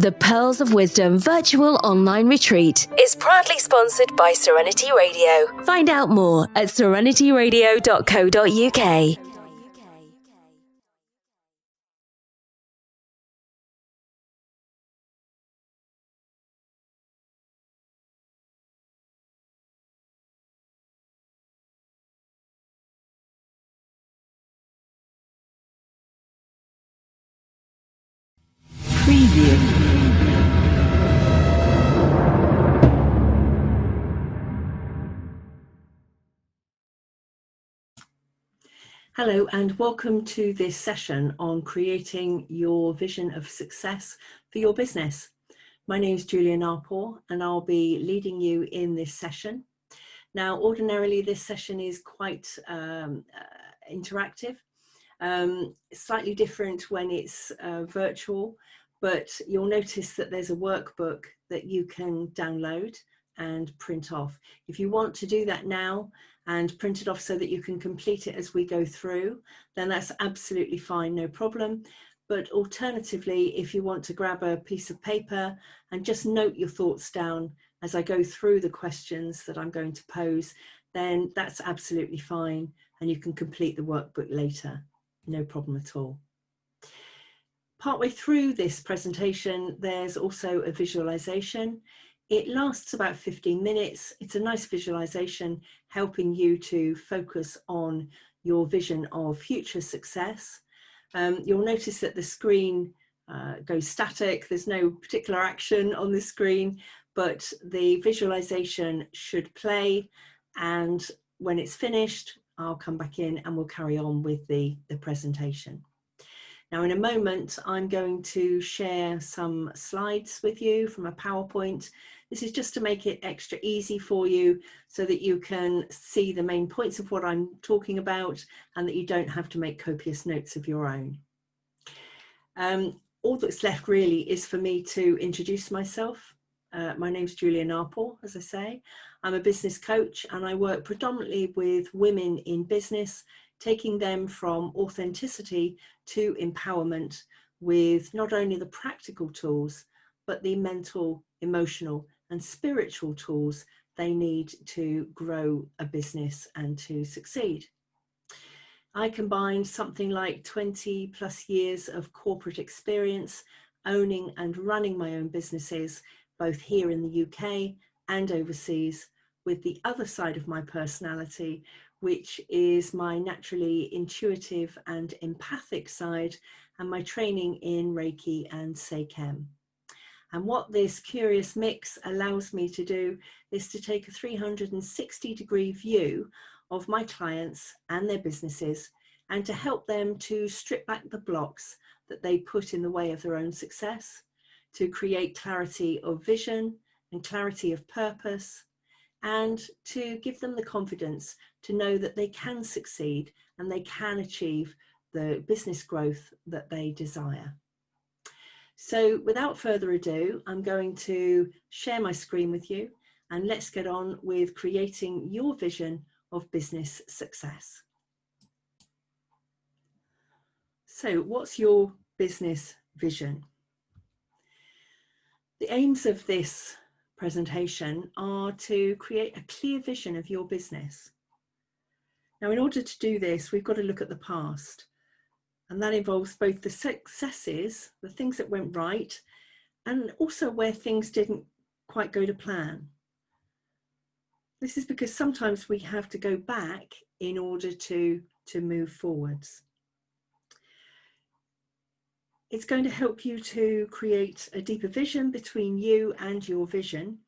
The Pearls of Wisdom virtual online retreat is proudly sponsored by Serenity Radio. Find out more at serenityradio.co.uk. Hello and welcome to this session on creating your vision of success for your business. My name is Julia Ngapo and I'll be leading you in this session. Now, ordinarily this session is quite interactive, slightly different when it's virtual, but you'll notice that there's a workbook that you can download and print off. If you want to do that now and print it off so that you can complete it as we go through, then that's absolutely fine, no problem. But alternatively, if you want to grab a piece of paper and just note your thoughts down as I go through the questions that I'm going to pose, then that's absolutely fine and you can complete the workbook later, no problem at all. Partway through this presentation, there's also a visualization. It lasts about 15 minutes. It's a nice visualization helping you to focus on your vision of future success. You'll notice that the screen goes static. There's no particular action on the screen, but the visualization should play. And when it's finished, I'll come back in and we'll carry on with the presentation. Now, in a moment, I'm going to share some slides with you from a PowerPoint. This is just to make it extra easy for you so that you can see the main points of what I'm talking about and that you don't have to make copious notes of your own. All that's left really is for me to introduce myself. My name's Julia Ngapo, as I say. I'm a business coach and I work predominantly with women in business, taking them from authenticity to empowerment with not only the practical tools, but the mental, emotional, and spiritual tools they need to grow a business and to succeed. I combine something like 20 plus years of corporate experience owning and running my own businesses, both here in the UK and overseas, with the other side of my personality, which is my naturally intuitive and empathic side, and my training in Reiki and Seichem. And what this curious mix allows me to do is to take a 360-degree view of my clients and their businesses and to help them to strip back the blocks that they put in the way of their own success, to create clarity of vision and clarity of purpose, and to give them the confidence to know that they can succeed and they can achieve the business growth that they desire. So without further ado, I'm going to share my screen with you and let's get on with creating your vision of business success. So what's your business vision? The aims of this presentation are to create a clear vision of your business. Now, in order to do this, we've got to look at the past. And that involves both the successes, the things that went right, and also where things didn't quite go to plan. This is because sometimes we have to go back in order to move forwards. It's going to help you to create a deeper vision between you and your vision.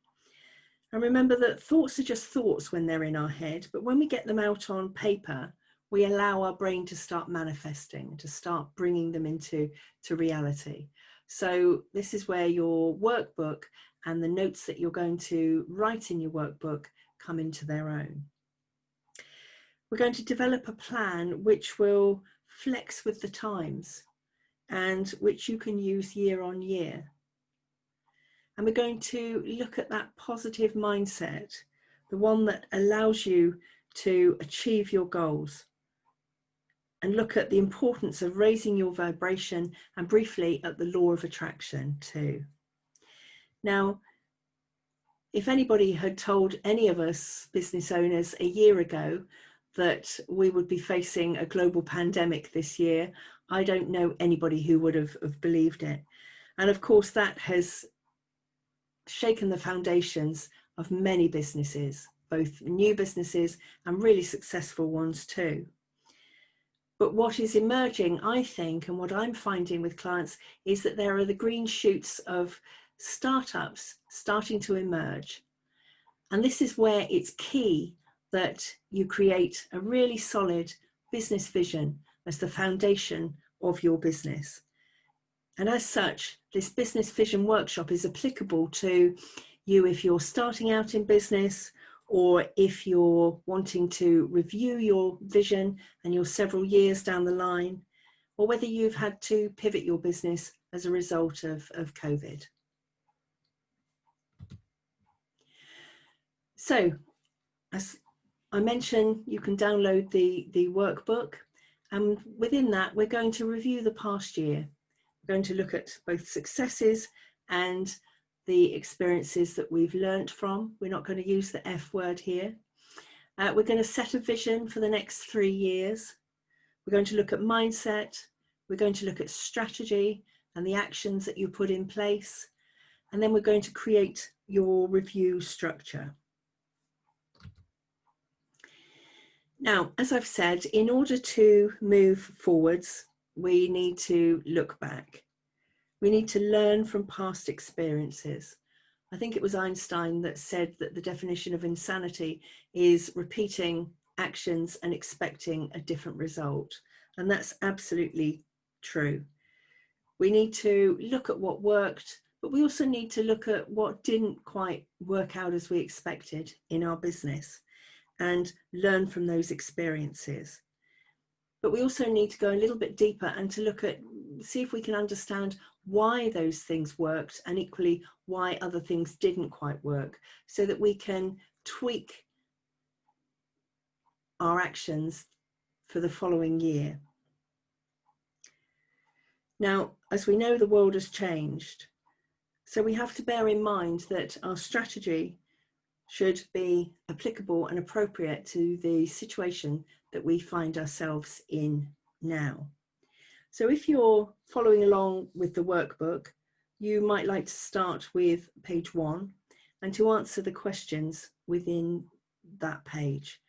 And remember that thoughts are just thoughts when they're in our head, but when we get them out on paper, we allow our brain to start manifesting, to start bringing them into reality. So this is where your workbook and the notes that you're going to write in your workbook come into their own. We're going to develop a plan which will flex with the times and which you can use year on year. And we're going to look at that positive mindset, the one that allows you to achieve your goals, and look at the importance of raising your vibration and briefly at the law of attraction too. Now, if anybody had told any of us business owners a year ago that we would be facing a global pandemic this year, I don't know anybody who would have believed it. And of course, that has shaken the foundations of many businesses, both new businesses and really successful ones too. But what is emerging, I think, and what I'm finding with clients is that there are the green shoots of startups starting to emerge. And this is where it's key that you create a really solid business vision as the foundation of your business. And as such, this business vision workshop is applicable to you if you're starting out in business, or if you're wanting to review your vision and you're several years down the line, or whether you've had to pivot your business as a result of COVID. So, as I mentioned, you can download the workbook, and within that, we're going to review the past year. We're going to look at both successes and the experiences that we've learnt from. We're not going to use the F word here. We're going to set a vision for the next 3 years. We're going to look at mindset. We're going to look at strategy and the actions that you put in place. And then we're going to create your review structure. Now, as I've said, in order to move forwards, we need to look back. We need to learn from past experiences. I think it was Einstein that said that the definition of insanity is repeating actions and expecting a different result. And that's absolutely true. We need to look at what worked, but we also need to look at what didn't quite work out as we expected in our business and learn from those experiences. But we also need to go a little bit deeper and to look at, see if we can understand why those things worked and equally why other things didn't quite work, so that we can tweak our actions for the following year. Now, as we know, the world has changed. So we have to bear in mind that our strategy should be applicable and appropriate to the situation that we find ourselves in now. So if you're following along with the workbook, you might like to start with page 1 and to answer the questions within that page.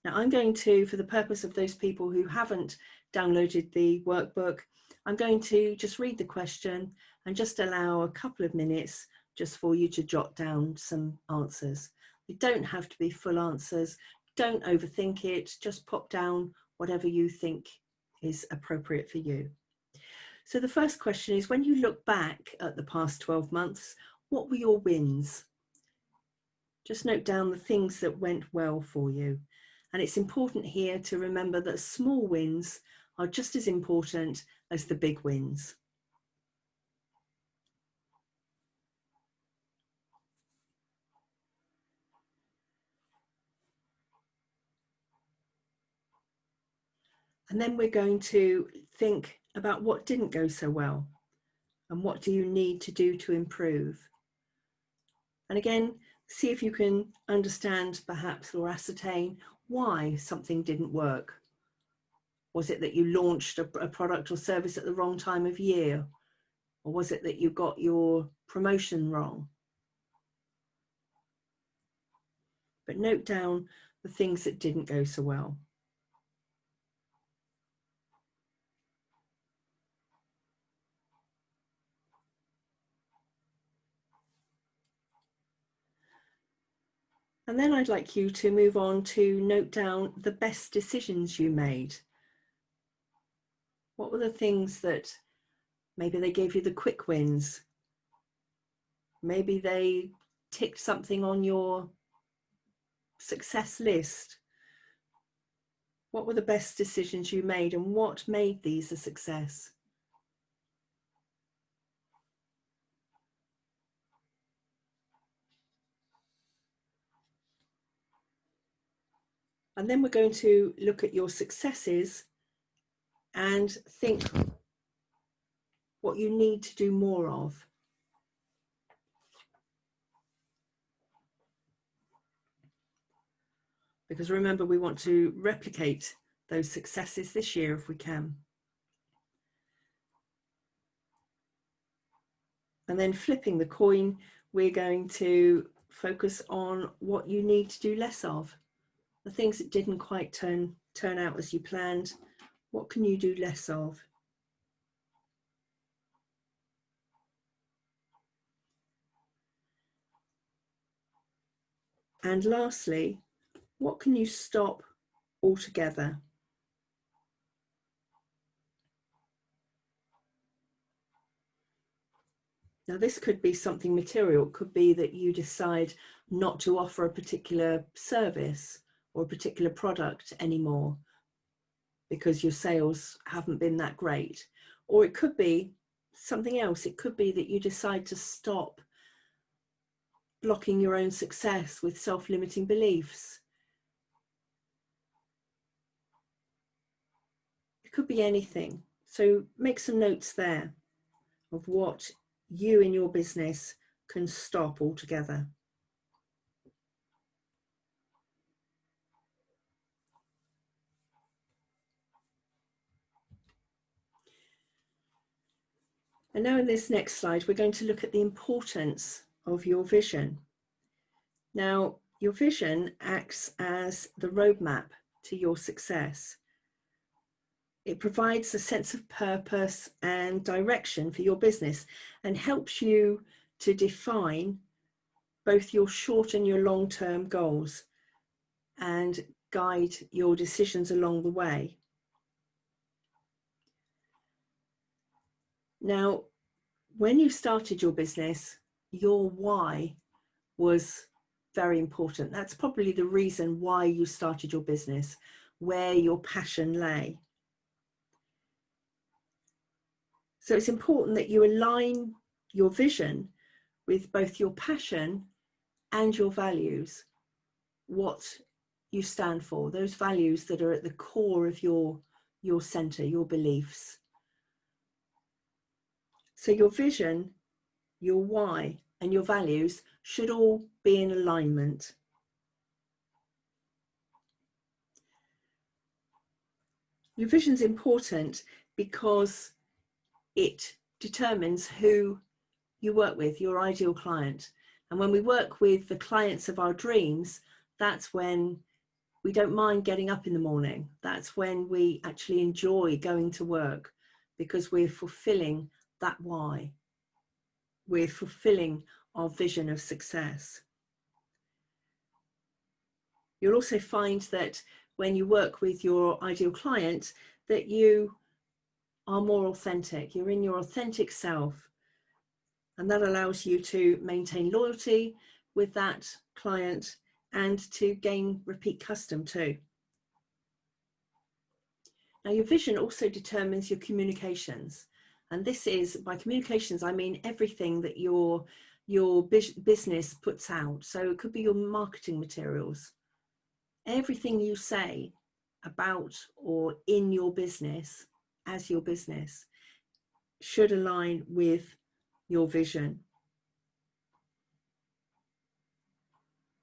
Now I'm going to, for the purpose of those people who haven't downloaded the workbook, I'm going to just read the question and just allow a couple of minutes just for you to jot down some answers. They don't have to be full answers. Don't overthink it. Just pop down whatever you think is appropriate for you. So the first question is, when you look back at the past 12 months, what were your wins? Just note down the things that went well for you. And it's important here to remember that small wins are just as important as the big wins. And then we're going to think about what didn't go so well and what do you need to do to improve. And again, see if you can understand perhaps or ascertain why something didn't work. Was it that you launched a product or service at the wrong time of year? Or was it that you got your promotion wrong? But note down the things that didn't go so well. And then I'd like you to move on to note down the best decisions you made. What were the things that maybe they gave you the quick wins? Maybe they ticked something on your success list. What were the best decisions you made and what made these a success? And then we're going to look at your successes and think what you need to do more of. because remember, we want to replicate those successes this year if we can. And then flipping the coin, we're going to focus on what you need to do less of. The things that didn't quite turn out as you planned. What can you do less of? And lastly, what can you stop altogether? Now, this could be something material. It could be that you decide not to offer a particular service or a particular product anymore because your sales haven't been that great. Or it could be something else. It could be that you decide to stop blocking your own success with self-limiting beliefs. It could be anything. So make some notes there of what you in your business can stop altogether. And now in this next slide, we're going to look at the importance of your vision. Now, your vision acts as the roadmap to your success. It provides a sense of purpose and direction for your business and helps you to define both your short and your long-term goals and guide your decisions along the way. Now, when you started your business, your why was very important. That's probably the reason why you started your business, where your passion lay. So it's important that you align your vision with both your passion and your values, what you stand for, those values that are at the core of your center, your beliefs. So your vision, your why, and your values should all be in alignment. Your vision is important because it determines who you work with, your ideal client. And when we work with the clients of our dreams, that's when we don't mind getting up in the morning. That's when we actually enjoy going to work because we're fulfilling that why. We're fulfilling our vision of success. You'll also find that when you work with your ideal client, that you are more authentic. You're in your authentic self. And that allows you to maintain loyalty with that client and to gain repeat custom too. Now, your vision also determines your communications. And this is, by communications, I mean everything that your business puts out. So it could be your marketing materials. Everything you say about or in your business, as your business, should align with your vision.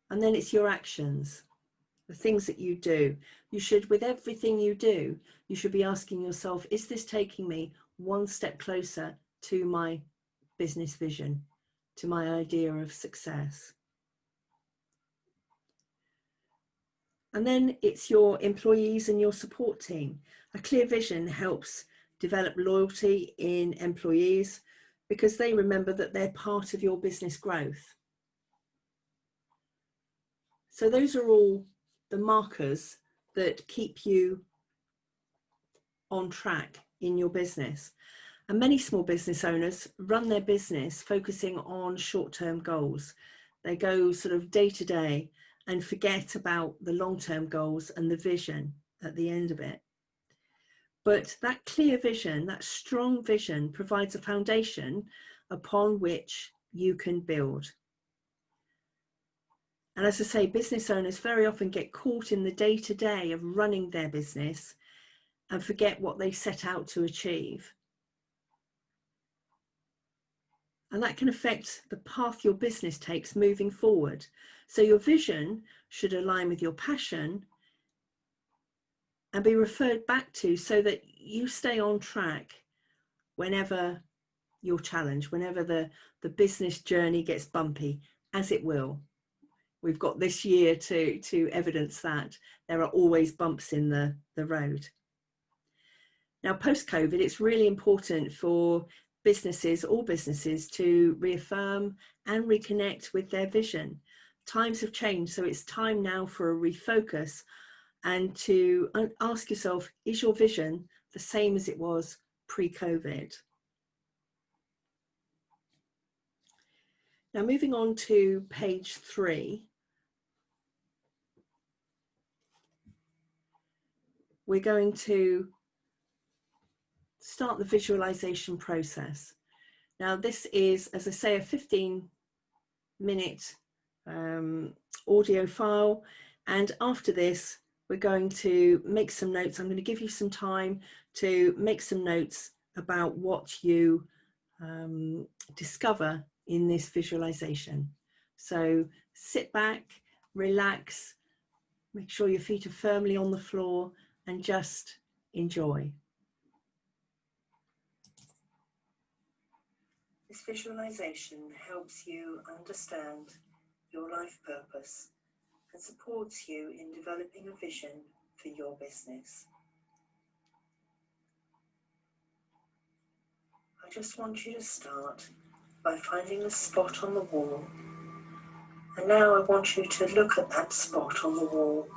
And then it's your actions, the things that you do. You should, with everything you do, you should be asking yourself, is this taking me one step closer to my business vision, to my idea of success? And then it's your employees and your support team. A clear vision helps develop loyalty in employees because they remember that they're part of your business growth. So those are all the markers that keep you on track in your business. And many small business owners run their business focusing on short-term goals. They go sort of day to day and forget about the long-term goals and the vision at the end of it. But that clear vision, that strong vision, provides a foundation upon which you can build. And as I say, business owners very often get caught in the day-to-day of running their business and forget what they set out to achieve. And that can affect the path your business takes moving forward. So your vision should align with your passion and be referred back to so that you stay on track whenever you're challenged, whenever the business journey gets bumpy, as it will. We've got this year to evidence that. There are always bumps in the road. Now, post-COVID, it's really important for businesses, all businesses, to reaffirm and reconnect with their vision. Times have changed, so it's time now for a refocus and to ask yourself, is your vision the same as it was pre-COVID? Now, moving on to page 3, we're going to start the visualization process. Now, this is, as I say, a 15-minute audio file, and after this we're going to make some notes. I'm going to give you some time to make some notes about what you discover in this visualization. So sit back, relax, make sure your feet are firmly on the floor, and just enjoy. This visualization helps you understand your life purpose and supports you in developing a vision for your business. I just want you to start by finding the spot on the wall. And now I want you to look at that spot on the wall.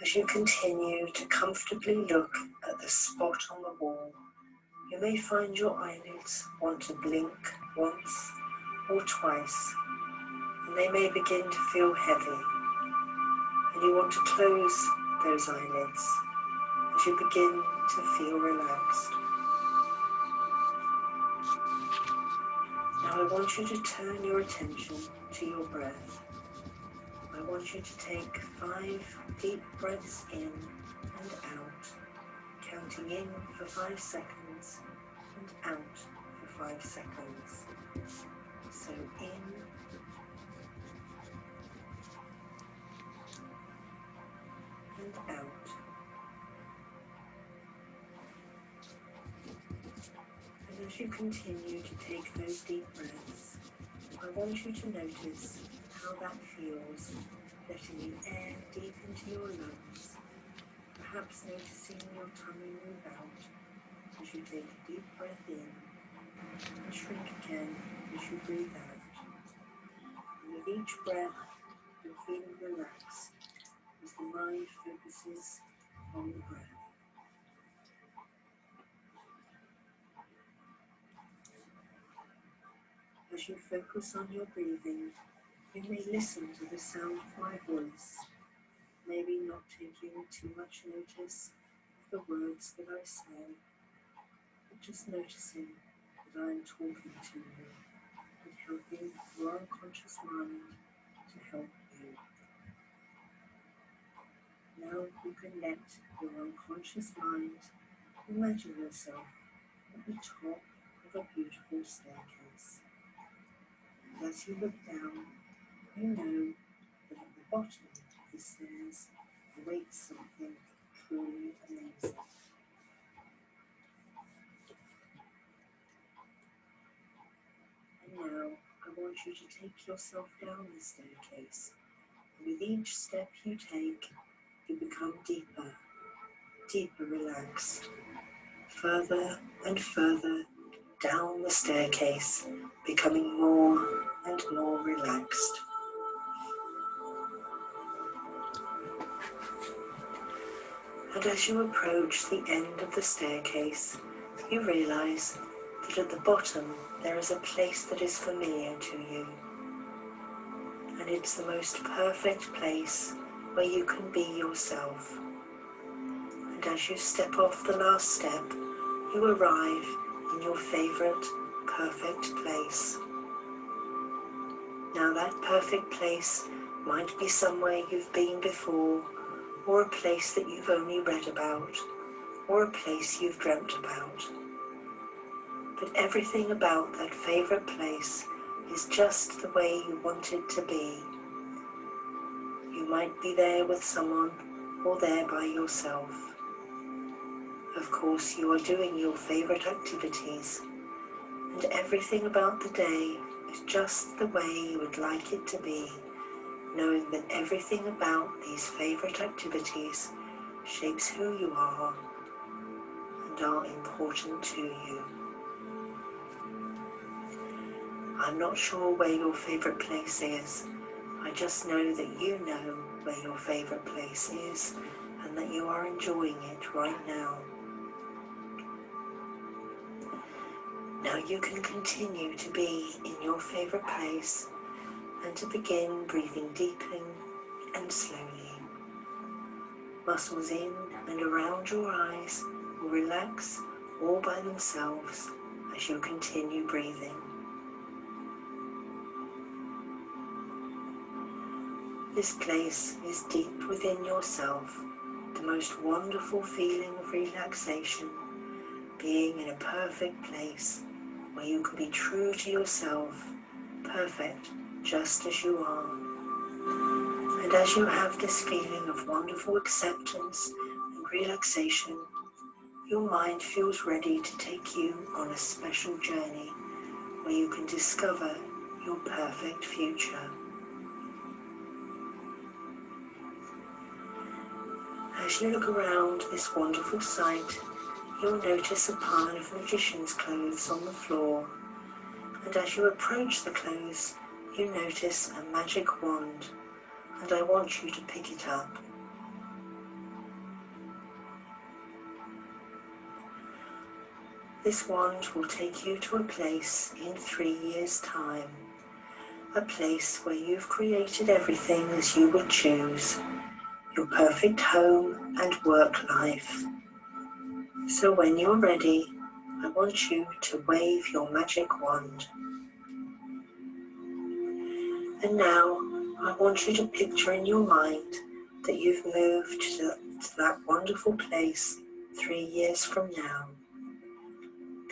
As you continue to comfortably look at the spot on the wall, you may find your eyelids want to blink once or twice, and they may begin to feel heavy, and you want to close those eyelids as you begin to feel relaxed. Now I want you to turn your attention to your breath. I want you to take 5 deep breaths in and out, counting in for 5 seconds and out for 5 seconds. So in and out. And as you continue to take those deep breaths, I want you to notice how that feels, letting the air deep into your lungs, perhaps noticing your tummy move out as you take a deep breath in and shrink again as you breathe out. And with each breath, you're feeling relaxed as the mind focuses on the breath. As you focus on your breathing, you may listen to the sound of my voice, maybe not taking too much notice of the words that I say, but just noticing that I am talking to you and helping your unconscious mind to help you. Now you can let your unconscious mind imagine yourself at the top of a beautiful staircase. And as you look down, you know that at the bottom of the stairs awaits something truly amazing. And now I want you to take yourself down the staircase. And with each step you take, you become deeper, deeper relaxed, further and further down the staircase, becoming more and more relaxed. And as you approach the end of the staircase, you realize that at the bottom there is a place that is familiar to you. And it's the most perfect place where you can be yourself. And as you step off the last step, you arrive in your favorite perfect place. Now that perfect place might be somewhere you've been before, or a place that you've only read about, or a place you've dreamt about. that everything about that favourite place is just the way you want it to be. You might be there with someone or there by yourself. Of course, you are doing your favourite activities, and everything about the day is just the way you would like it to be, knowing that everything about these favourite activities shapes who you are and are important to you. I'm not sure where your favourite place is. I just know that you know where your favourite place is and that you are enjoying it right now. Now you can continue to be in your favourite place and to begin breathing deeply and slowly. Muscles in and around your eyes will relax all by themselves as you continue breathing. This place is deep within yourself, the most wonderful feeling of relaxation, being in a perfect place where you can be true to yourself, perfect just as you are. And as you have this feeling of wonderful acceptance and relaxation, your mind feels ready to take you on a special journey where you can discover your perfect future. As you look around this wonderful sight, you'll notice a pile of magician's clothes on the floor, and as you approach the clothes, you notice a magic wand, and I want you to pick it up. This wand will take you to a place in 3 years' time, a place where you've created everything as you would choose, your perfect home and work life. So when you're ready, I want you to wave your magic wand. And now I want you to picture in your mind that you've moved to that wonderful place 3 years from now.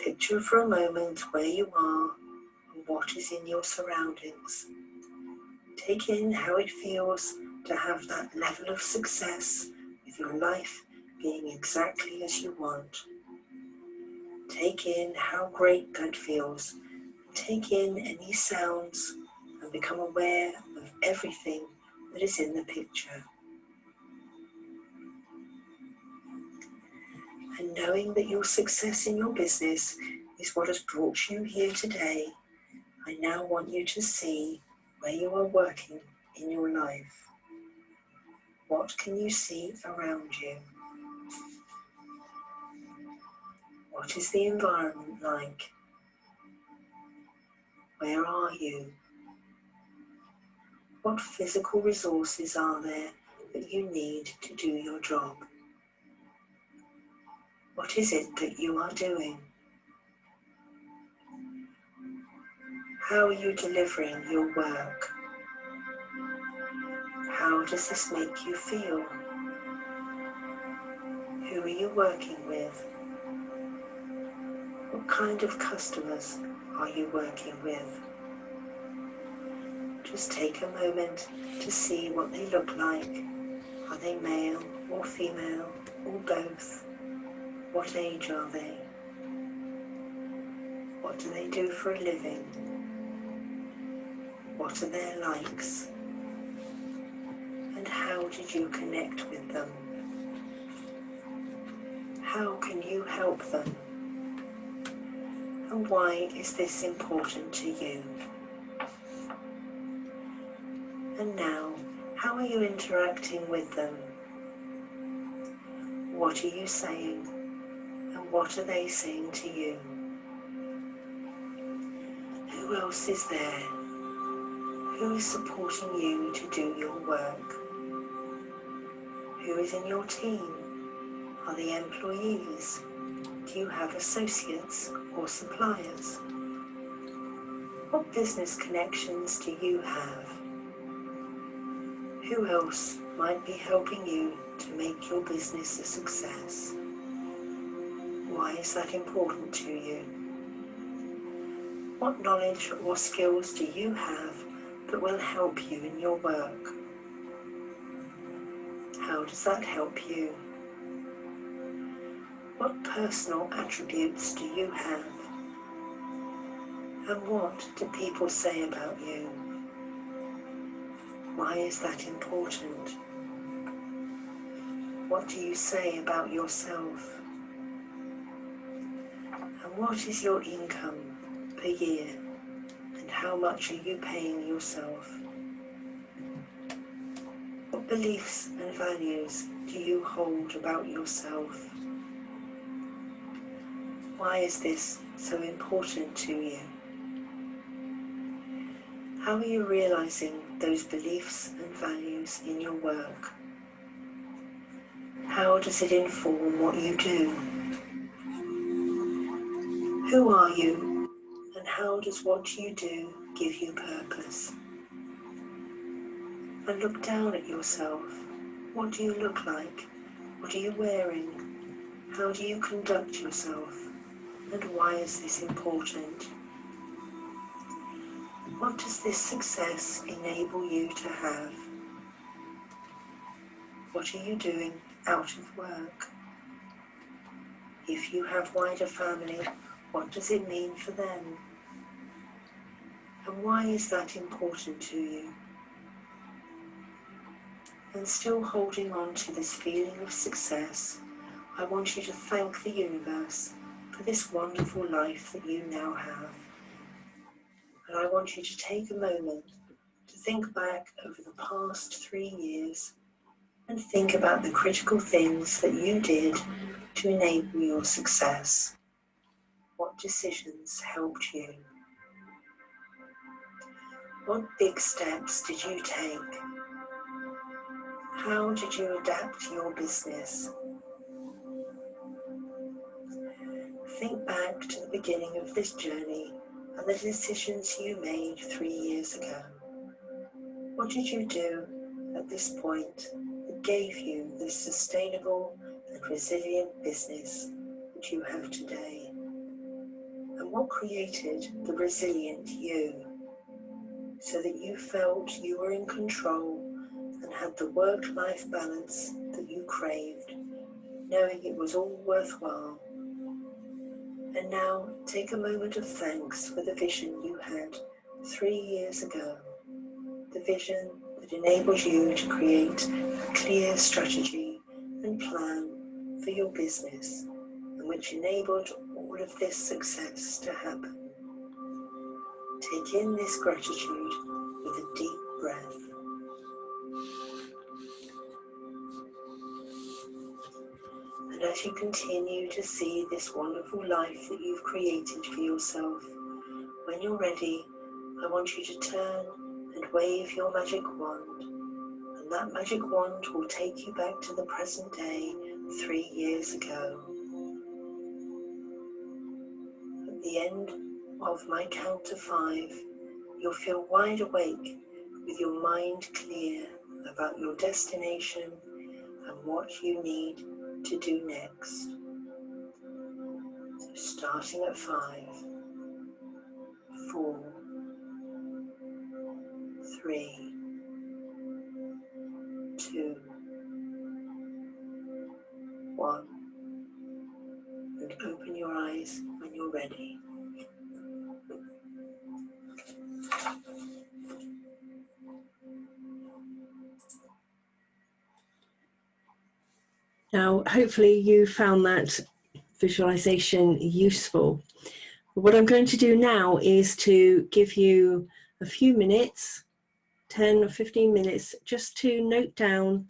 Picture for a moment where you are and what is in your surroundings. Take in how it feels to have that level of success with your life being exactly as you want. Take in how great that feels. Take in any sounds and become aware of everything that is in the picture. And knowing that your success in your business is what has brought you here today, I now want you to see where you are working in your life. What can you see around you? What is the environment like? Where are you? What physical resources are there that you need to do your job? What is it that you are doing? How are you delivering your work? How does this make you feel? Who are you working with? What kind of customers are you working with? Just take a moment to see what they look like. Are they male or female or both? What age are they? What do they do for a living? What are their likes? And how did you connect with them? How can you help them? And why is this important to you? And now, how are you interacting with them? What are you saying? And what are they saying to you? Who else is there? Who is supporting you to do your work? Who is in your team? Are they employees? Do you have associates or suppliers? What business connections do you have? Who else might be helping you to make your business a success? Why is that important to you? What knowledge or skills do you have that will help you in your work? How does that help you? What personal attributes do you have? And what do people say about you? Why is that important? What do you say about yourself? And what is your income per year? And how much are you paying yourself? What beliefs and values do you hold about yourself? Why is this so important to you? How are you realizing those beliefs and values in your work? How does it inform what you do? Who are you, and how does what you do give you purpose? And look down at yourself. What do you look like? What are you wearing? How do you conduct yourself? And why is this important? What does this success enable you to have? What are you doing out of work? If you have wider family, what does it mean for them? And why is that important to you? And still holding on to this feeling of success, I want you to thank the universe for this wonderful life that you now have. And I want you to take a moment to think back over the past 3 years and think about the critical things that you did to enable your success. What decisions helped you? What big steps did you take? How did you adapt your business? Think back to the beginning of this journey and the decisions you made 3 years ago. What did you do at this point that gave you this sustainable and resilient business that you have today? And what created the resilient you so that you felt you were in control and had the work-life balance that you craved, knowing it was all worthwhile? And now take a moment of thanks for the vision you had 3 years ago, the vision that enabled you to create a clear strategy and plan for your business, and which enabled all of this success to happen. Take in this gratitude with a deep breath. And as you continue to see this wonderful life that you've created for yourself, when you're ready, I want you to turn and wave your magic wand. And that magic wand will take you back to the present day 3 years ago. At the end of my count to 5, you'll feel wide awake with your mind clear about your destination and what you need to do next. So starting at 5, 4, 3, 2, 1, and open your eyes when you're ready. Now, hopefully you found that visualization useful. What I'm going to do now is to give you a few minutes, 10 or 15 minutes, just to note down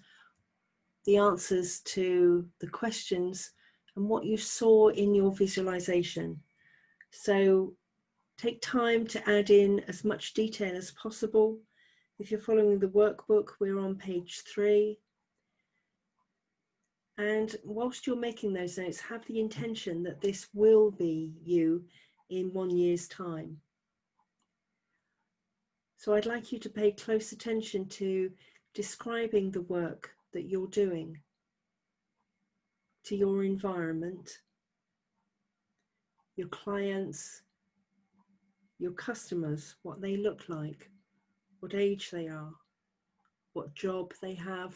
the answers to the questions and what you saw in your visualization. So take time to add in as much detail as possible. If you're following the workbook, we're on page 3. And whilst you're making those notes, have the intention that this will be you in 1 year's time. So I'd like you to pay close attention to describing the work that you're doing, to your environment, your clients, your customers, what they look like, what age they are, what job they have,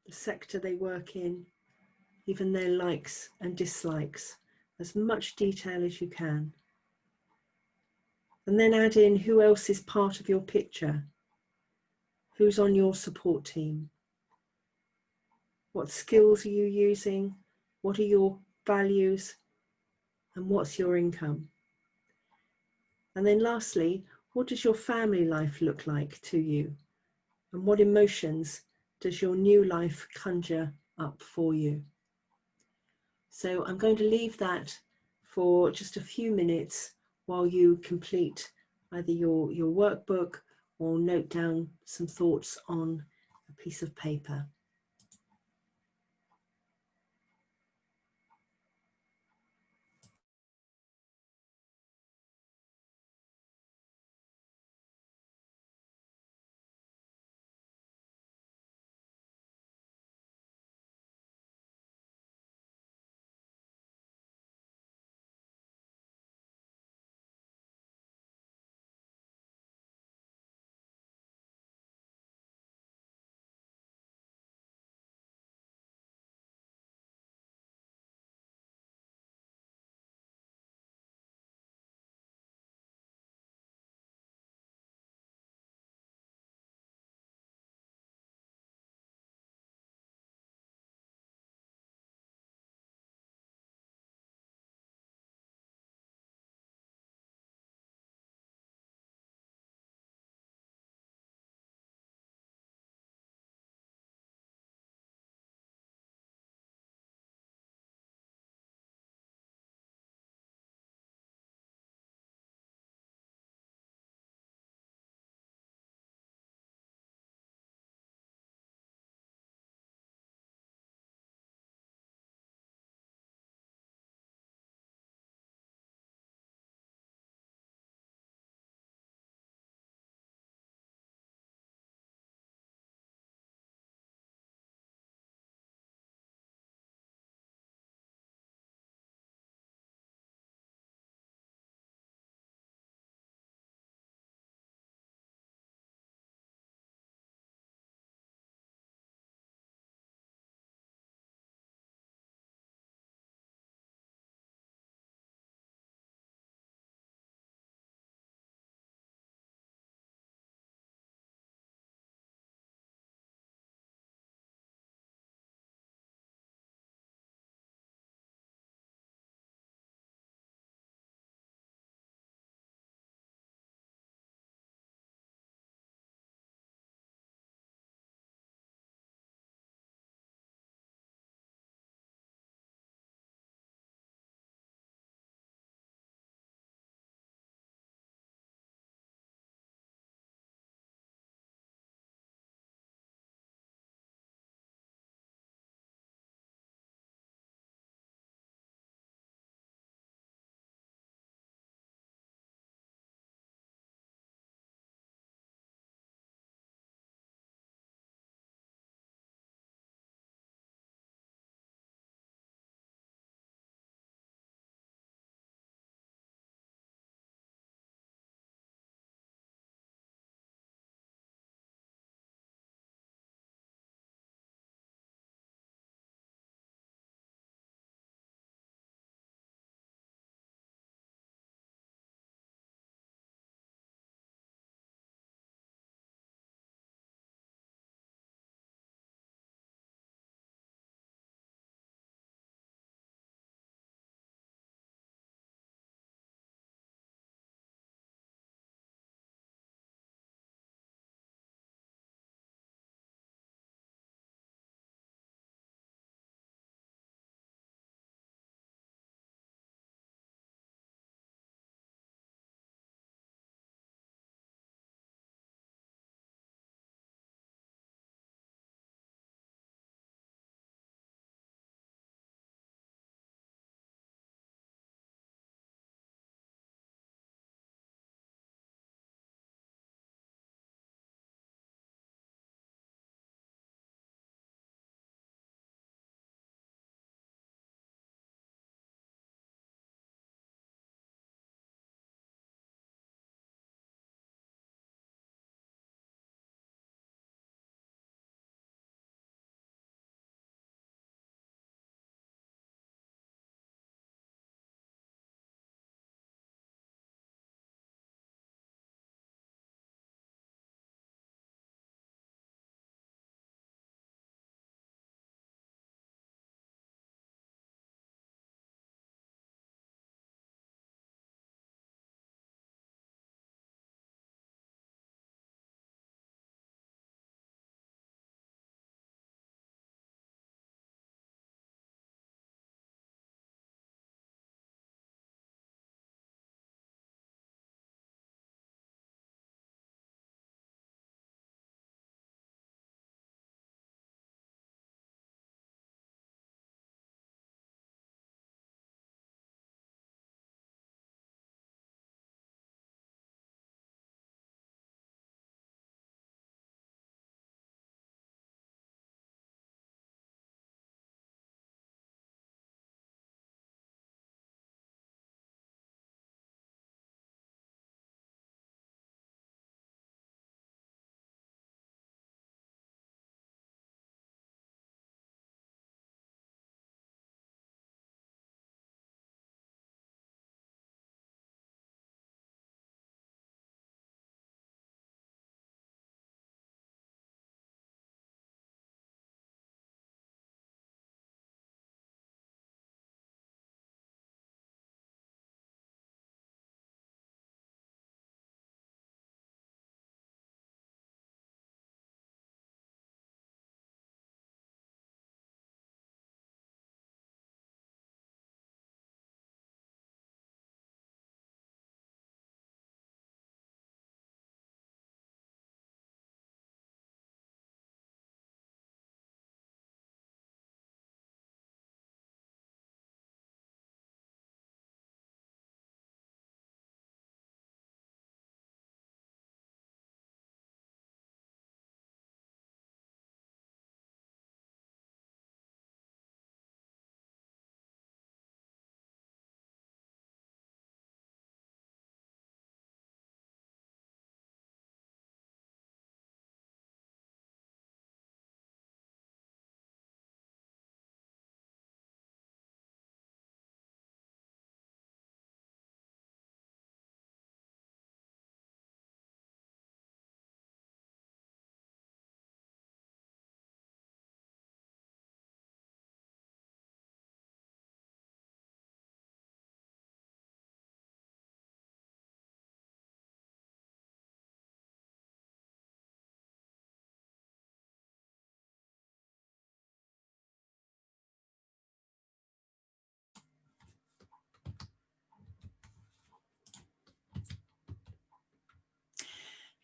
the sector they work in, even their likes and dislikes, as much detail as you can. And then add in who else is part of your picture, who's on your support team, what skills are you using, what are your values, and what's your income. And then lastly, what does your family life look like to you? And what emotions does your new life conjure up for you? So I'm going to leave that for just a few minutes while you complete either your workbook or note down some thoughts on a piece of paper.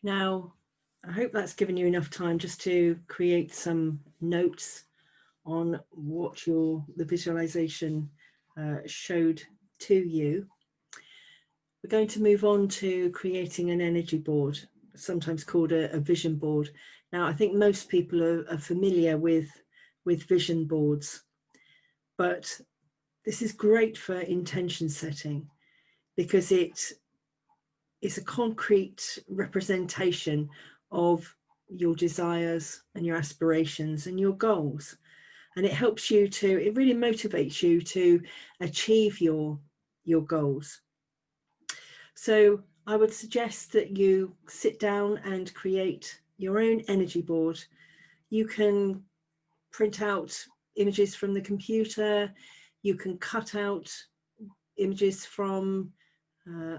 Now, I hope that's given you enough time just to create some notes on what the visualization showed to you. We're going to move on to creating an energy board, sometimes called a vision board. Now, I think most people are familiar with vision boards, but this is great for intention setting because it is a concrete representation of your desires and your aspirations and your goals. And it helps you to, it really motivates you to achieve your goals. So I would suggest that you sit down and create your own energy board. You can print out images from the computer. You can cut out images from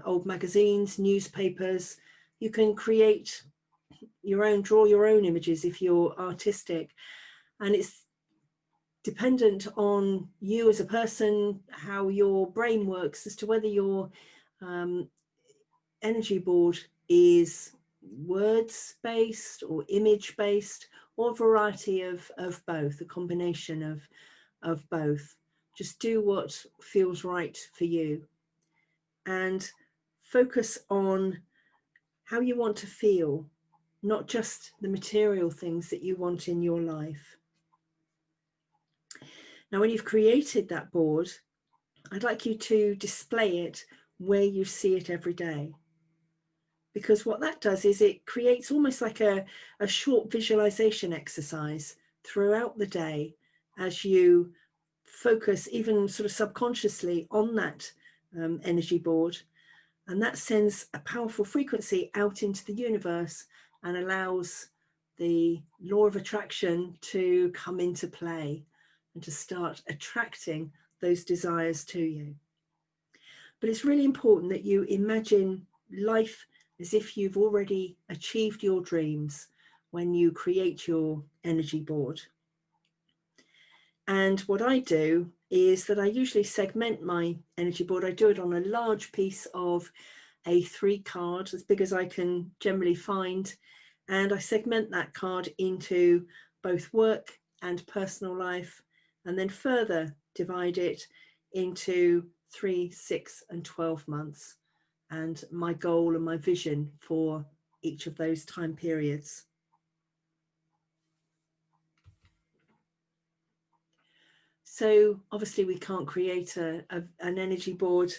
old magazines, newspapers. You can create your own, draw your own images if you're artistic. And it's dependent on you as a person, how your brain works, as to whether your energy board is words based or image based, or a variety of both, a combination of both. Just do what feels right for you and focus on how you want to feel, not just the material things that you want in your life. Now, when you've created that board, I'd like you to display it where you see it every day. Because what that does is it creates almost like a short visualization exercise throughout the day as you focus, even sort of subconsciously, on that energy board. And that sends a powerful frequency out into the universe and allows the law of attraction to come into play and to start attracting those desires to you. But it's really important that you imagine life as if you've already achieved your dreams when you create your energy board. And what I do is that I usually segment my energy board. I do it on a large piece of A3 card, as big as I can generally find. And I segment that card into both work and personal life, and then further divide it into 3, 6, and 12 months, and my goal and my vision for each of those time periods. So obviously we can't create an energy board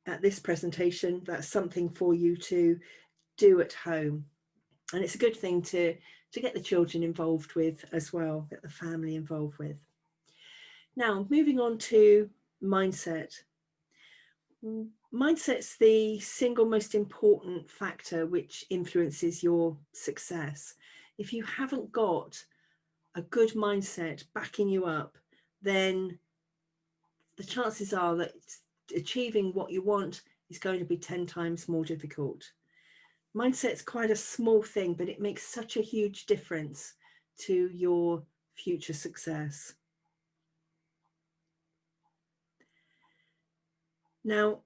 at this presentation. That's something for you to do at home. And it's a good thing to get the children involved with as well, get the family involved with. Now, moving on to mindset. Mindset's the single most important factor which influences your success. If you haven't got a good mindset backing you up, then the chances are that achieving what you want is going to be 10 times more difficult. Mindset's quite a small thing, but it makes such a huge difference to your future success. Now,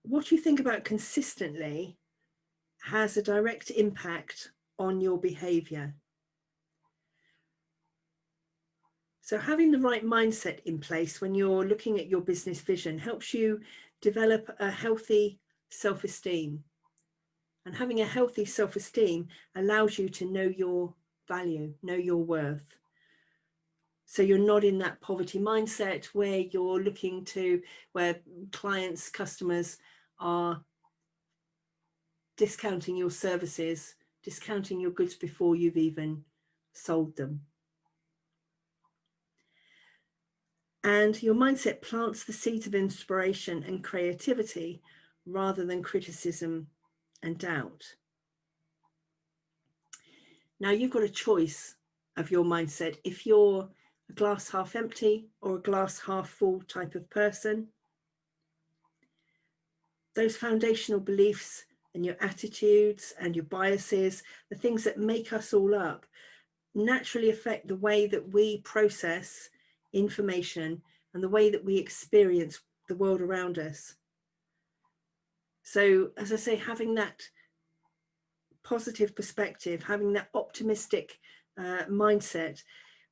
what you think about consistently has a direct impact on your behavior. So having the right mindset in place when you're looking at your business vision helps you develop a healthy self-esteem. And having a healthy self-esteem allows you to know your value, know your worth. So you're not in that poverty mindset where you're looking to, where clients, customers are discounting your services, discounting your goods before you've even sold them. And your mindset plants the seeds of inspiration and creativity rather than criticism and doubt. Now you've got a choice of your mindset. If you're a glass half empty or a glass half full type of person, those foundational beliefs and your attitudes and your biases, the things that make us all up, naturally affect the way that we process information and the way that we experience the world around us. So, as I say, having that positive perspective, having that optimistic mindset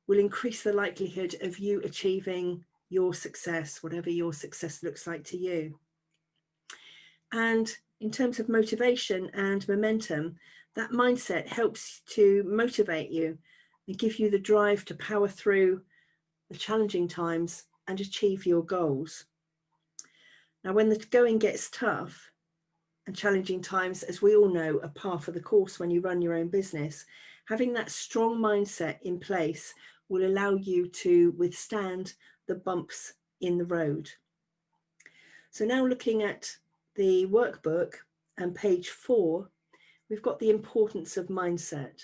will increase the likelihood of you achieving your success, whatever your success looks like to you. And in terms of motivation and momentum, that mindset helps to motivate you and give you the drive to power through the challenging times and achieve your goals. Now, when the going gets tough, and challenging times, as we all know, are par for the course when you run your own business, having that strong mindset in place will allow you to withstand the bumps in the road. So now looking at the workbook and page 4, we've got the importance of mindset.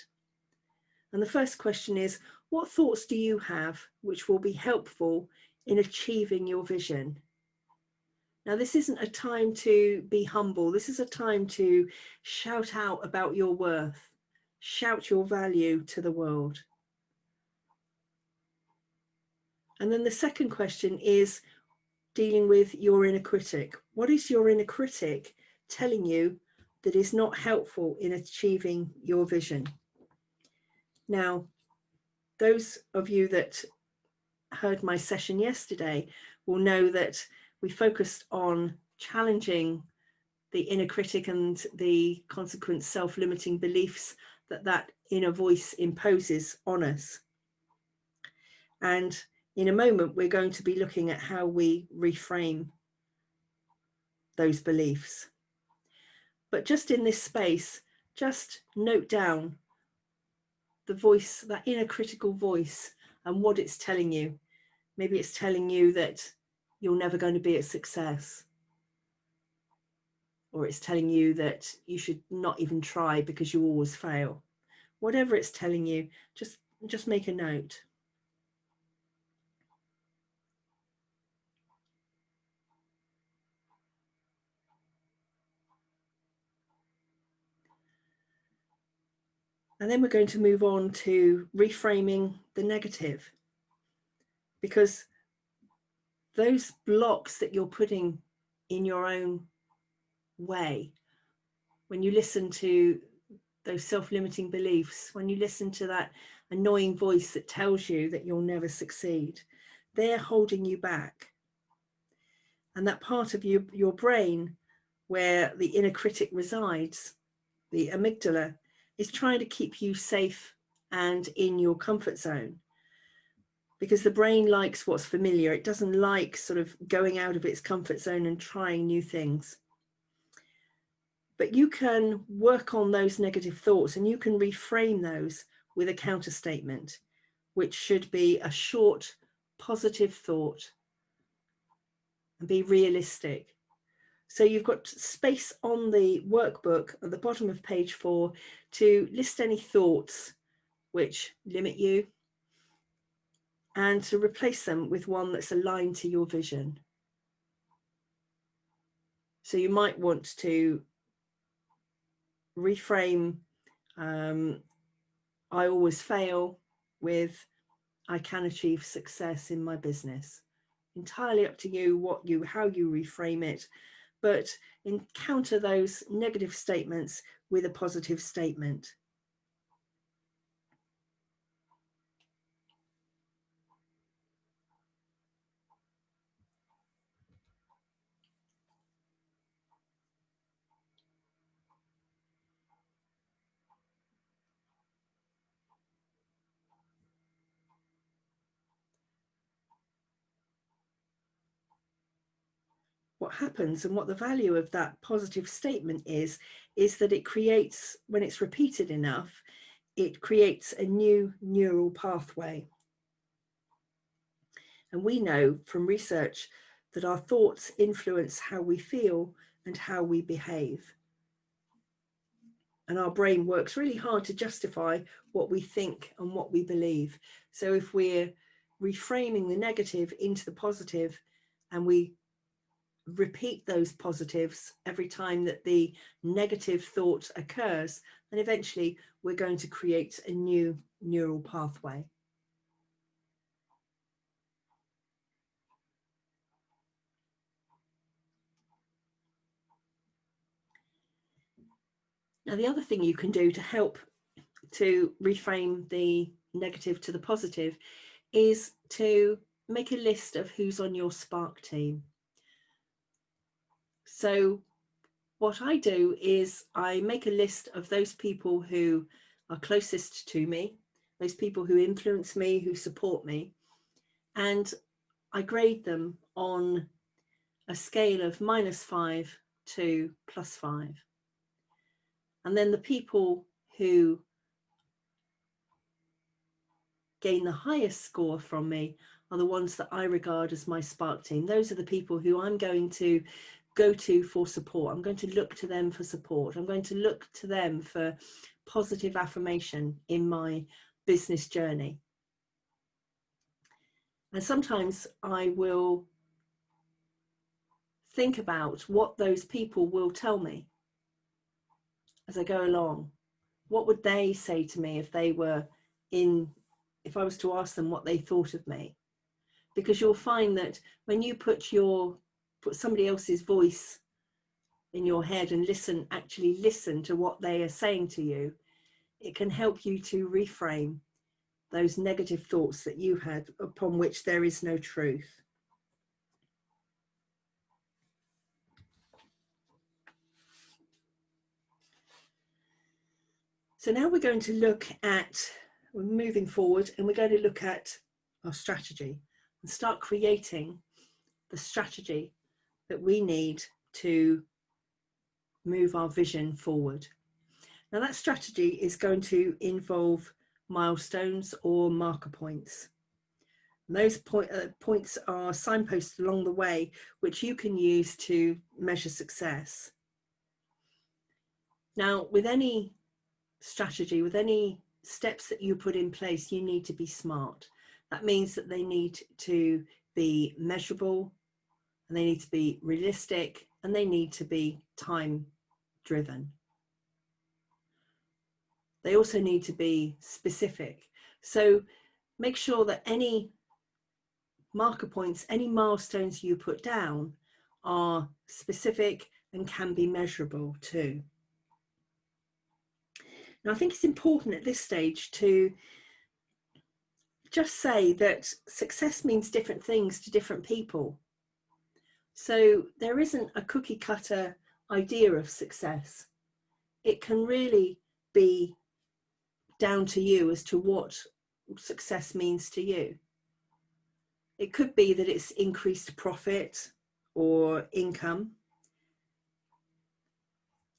And the first question is, what thoughts do you have which will be helpful in achieving your vision? Now, this isn't a time to be humble. This is a time to shout out about your worth, shout your value to the world. And then the second question is dealing with your inner critic. What is your inner critic telling you that is not helpful in achieving your vision? Now, those of you that heard my session yesterday will know that we focused on challenging the inner critic and the consequent self-limiting beliefs that that inner voice imposes on us. And in a moment, we're going to be looking at how we reframe those beliefs. But just in this space, just note down the voice, that inner critical voice, and what it's telling you. Maybe it's telling you that you're never going to be a success, or it's telling you that you should not even try because you always fail. Whatever it's telling you, just make a note. And then we're going to move on to reframing the negative, because those blocks that you're putting in your own way, when you listen to those self-limiting beliefs, when you listen to that annoying voice that tells you that you'll never succeed, they're holding you back. And that part of your brain where the inner critic resides, the amygdala, is trying to keep you safe and in your comfort zone, because the brain likes what's familiar. It doesn't like sort of going out of its comfort zone and trying new things. But you can work on those negative thoughts and you can reframe those with a counter statement, which should be a short, positive thought and be realistic. So you've got space on the workbook at the bottom of page 4 to list any thoughts which limit you and to replace them with one that's aligned to your vision. So you might want to reframe I always fail with I can achieve success in my business. Entirely up to you, how you reframe it, but encounter those negative statements with a positive statement. What happens and what the value of that positive statement is that it creates, when it's repeated enough, it creates a new neural pathway. And we know from research that our thoughts influence how we feel and how we behave. And our brain works really hard to justify what we think and what we believe. So if we're reframing the negative into the positive and we repeat those positives every time that the negative thought occurs, then eventually we're going to create a new neural pathway. Now, the other thing you can do to help to reframe the negative to the positive is to make a list of who's on your Spark team. So what I do is I make a list of those people who are closest to me, those people who influence me, who support me, and I grade them on a scale of -5 to +5. And then the people who gain the highest score from me are the ones that I regard as my Spark team. Those are the people who I'm going to go to for support. I'm going to look to them for support. I'm going to look to them for positive affirmation in my business journey. And sometimes I will think about what those people will tell me as I go along. What would they say to me if they were if I was to ask them what they thought of me? Because you'll find that when you put somebody else's voice in your head and actually listen to what they are saying to you, it can help you to reframe those negative thoughts that you had upon which there is no truth. So now we're going to we're moving forward, and we're going to look at our strategy and start creating the strategy that we need to move our vision forward. Now, that strategy is going to involve milestones or marker points. And those points are signposts along the way, which you can use to measure success. Now, with any strategy, with any steps that you put in place, you need to be smart. That means that they need to be measurable, and they need to be realistic, and they need to be time driven. They also need to be specific. So make sure that any marker points, any milestones you put down are specific and can be measurable too. Now, I think it's important at this stage to just say that success means different things to different people. So there isn't a cookie cutter idea of success. It can really be down to you as to what success means to you. It could be that it's increased profit or income,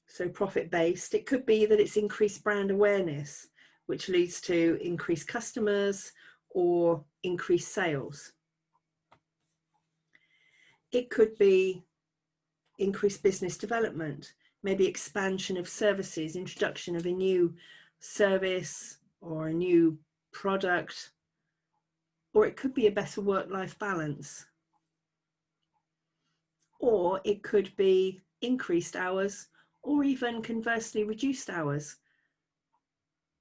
so profit-based. It could be that it's increased brand awareness, which leads to increased customers or increased sales. It could be increased business development, maybe expansion of services, introduction of a new service or a new product, or it could be a better work-life balance. Or it could be increased hours, or even conversely reduced hours.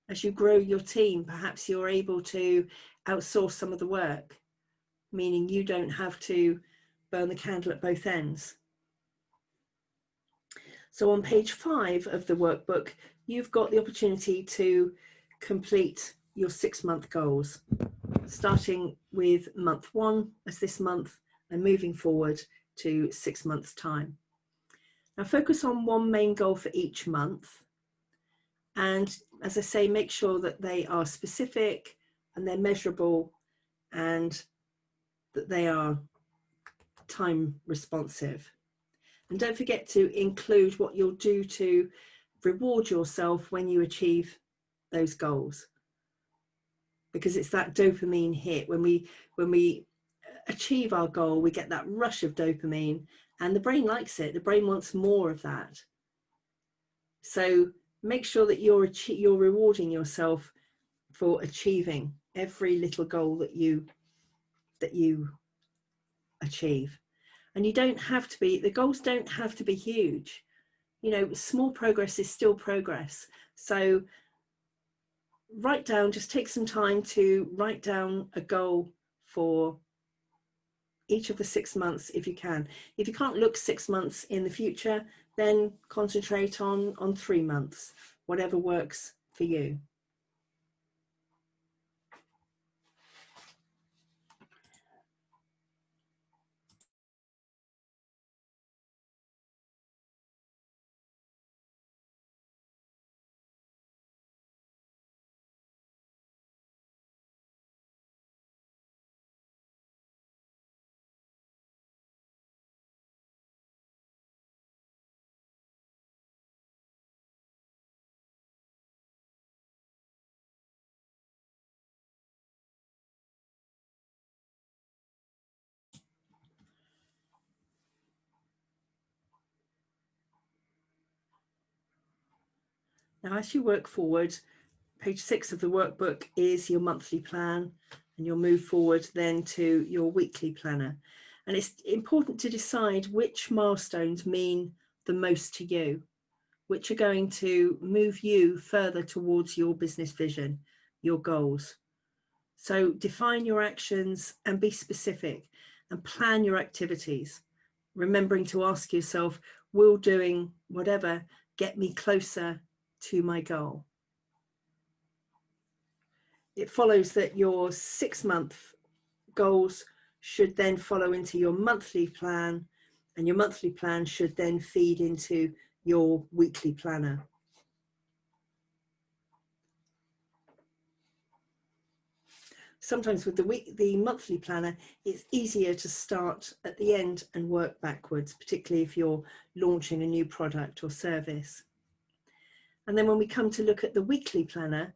As you grow your team, perhaps you're able to outsource some of the work, meaning you don't have to burn the candle at both ends. So on page 5 of the workbook, you've got the opportunity to complete your 6-month goals, starting with month 1 as this month and moving forward to 6 months' time. Now focus on one main goal for each month, and as I say, make sure that they are specific and they're measurable and that they are time responsive. And don't forget to include what you'll do to reward yourself when you achieve those goals, because it's that dopamine hit. When we achieve our goal, we get that rush of dopamine, and the brain likes it. The brain wants more of that. So make sure that you're rewarding yourself for achieving every little goal that you achieve. And you don't have to be, the goals don't have to be huge. You know, small progress is still progress. So just take some time to write down a goal for each of the 6 months if you can. If you can't look 6 months in the future, then concentrate on 3 months, whatever works for you. Now, as you work forward, page 6 of the workbook is your monthly plan, and you'll move forward then to your weekly planner. And it's important to decide which milestones mean the most to you, which are going to move you further towards your business vision, your goals. So define your actions and be specific and plan your activities, remembering to ask yourself, will doing whatever get me closer to my goal? It follows that your 6-month goals should then follow into your monthly plan, and your monthly plan should then feed into your weekly planner. Sometimes with the monthly planner, it's easier to start at the end and work backwards, particularly if you're launching a new product or service. And then when we come to look at the weekly planner,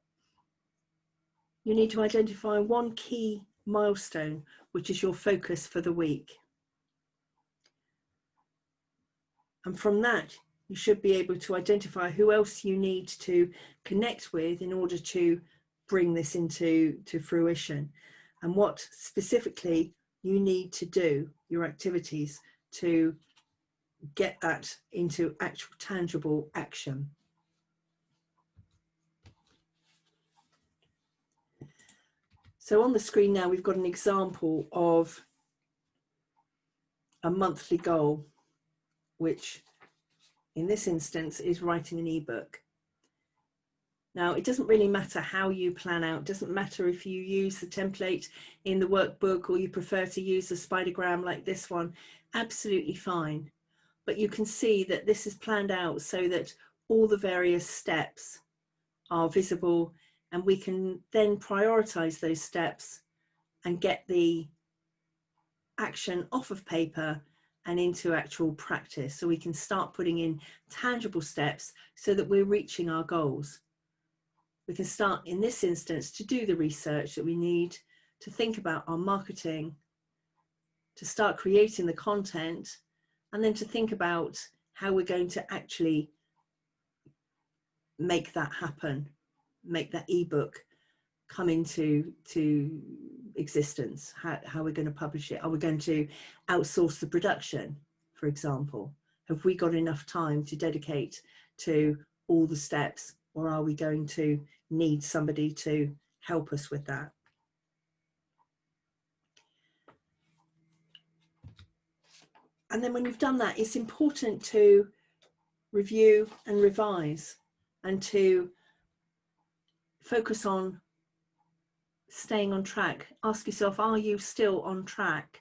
you need to identify one key milestone, which is your focus for the week. And from that, you should be able to identify who else you need to connect with in order to bring this into fruition, and what specifically you need to do, your activities, to get that into actual tangible action. So on the screen now, we've got an example of a monthly goal, which in this instance is writing an ebook. Now, it doesn't really matter how you plan out. It doesn't matter if you use the template in the workbook or you prefer to use a spidergram like this one, absolutely fine. But you can see that this is planned out so that all the various steps are visible, and we can then prioritize those steps and get the action off of paper and into actual practice. So we can start putting in tangible steps so that we're reaching our goals. We can start in this instance to do the research that we need, to think about our marketing, to start creating the content, and then to think about how we're going to actually make that happen, make that ebook come into existence, how we're going to publish it. Are we going to outsource the production, for example? Have we got enough time to dedicate to all the steps, or are we going to need somebody to help us with that? And then when you've done that, it's important to review and revise and to focus on staying on track. Ask yourself, are you still on track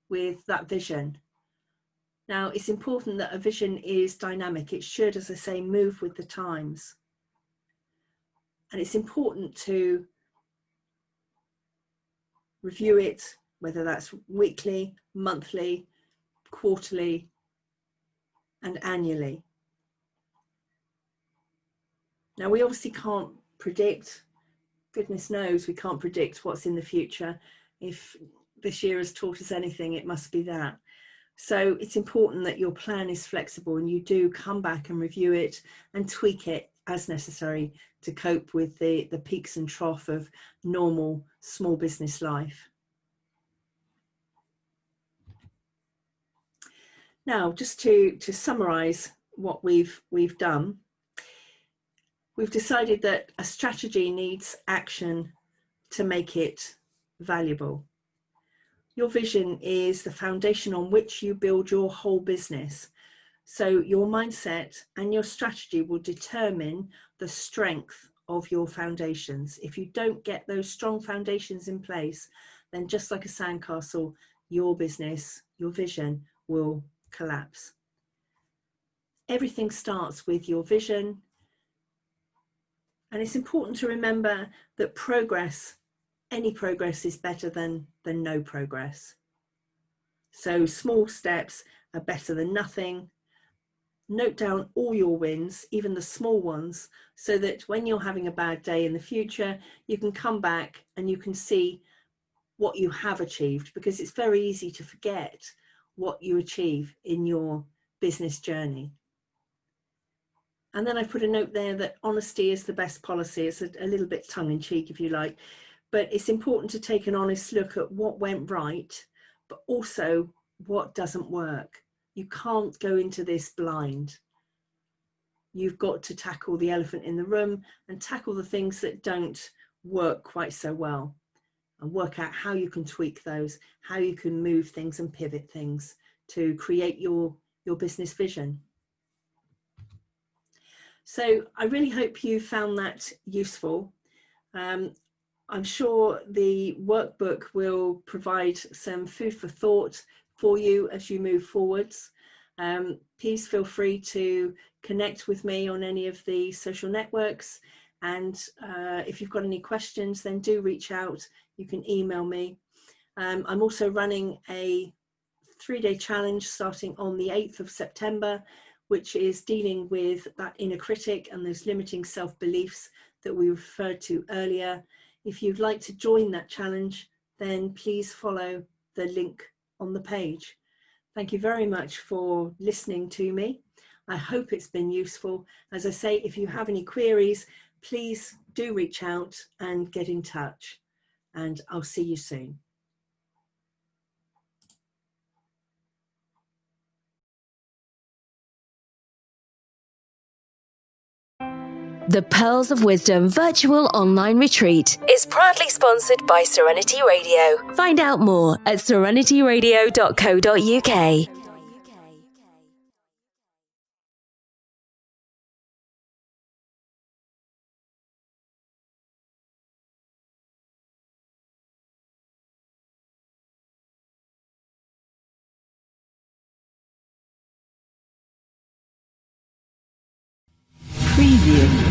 with that vision? Now, it's important that a vision is dynamic. It should, as I say, move with the times. And it's important to review it, whether that's weekly, monthly, quarterly, and annually. Now, we obviously can't predict, goodness knows, we can't predict what's in the future. If this year has taught us anything, it must be that. So it's important that your plan is flexible and you do come back and review it and tweak it as necessary to cope with the peaks and troughs of normal small business life. Now, just to summarize what we've done, we've decided that a strategy needs action to make it valuable. Your vision is the foundation on which you build your whole business. So your mindset and your strategy will determine the strength of your foundations. If you don't get those strong foundations in place, then just like a sandcastle, your business, your vision will collapse. Everything starts with your vision. And it's important to remember that progress, any progress, is better than no progress. So small steps are better than nothing. Note down all your wins, even the small ones, so that when you're having a bad day in the future, you can come back and you can see what you have achieved, because it's very easy to forget what you achieve in your business journey. And then I put a note there that honesty is the best policy. It's a little bit tongue-in-cheek, if you like, but it's important to take an honest look at what went right, but also what doesn't work. You can't go into this blind. You've got to tackle the elephant in the room and tackle the things that don't work quite so well, and work out how you can tweak those, how you can move things and pivot things to create your business vision. So I really hope you found that useful. I'm sure the workbook will provide some food for thought for you as you move forwards. Please feel free to connect with me on any of the social networks. And if you've got any questions, then do reach out. You can email me. I'm also running a 3-day challenge starting on the 8th of September, which is dealing with that inner critic and those limiting self-beliefs that we referred to earlier. If you'd like to join that challenge, then please follow the link on the page. Thank you very much for listening to me. I hope it's been useful. As I say, if you have any queries, please do reach out and get in touch, and I'll see you soon. The Pearls of Wisdom Virtual Online Retreat is proudly sponsored by Serenity Radio. Find out more at serenityradio.co.uk. Preview.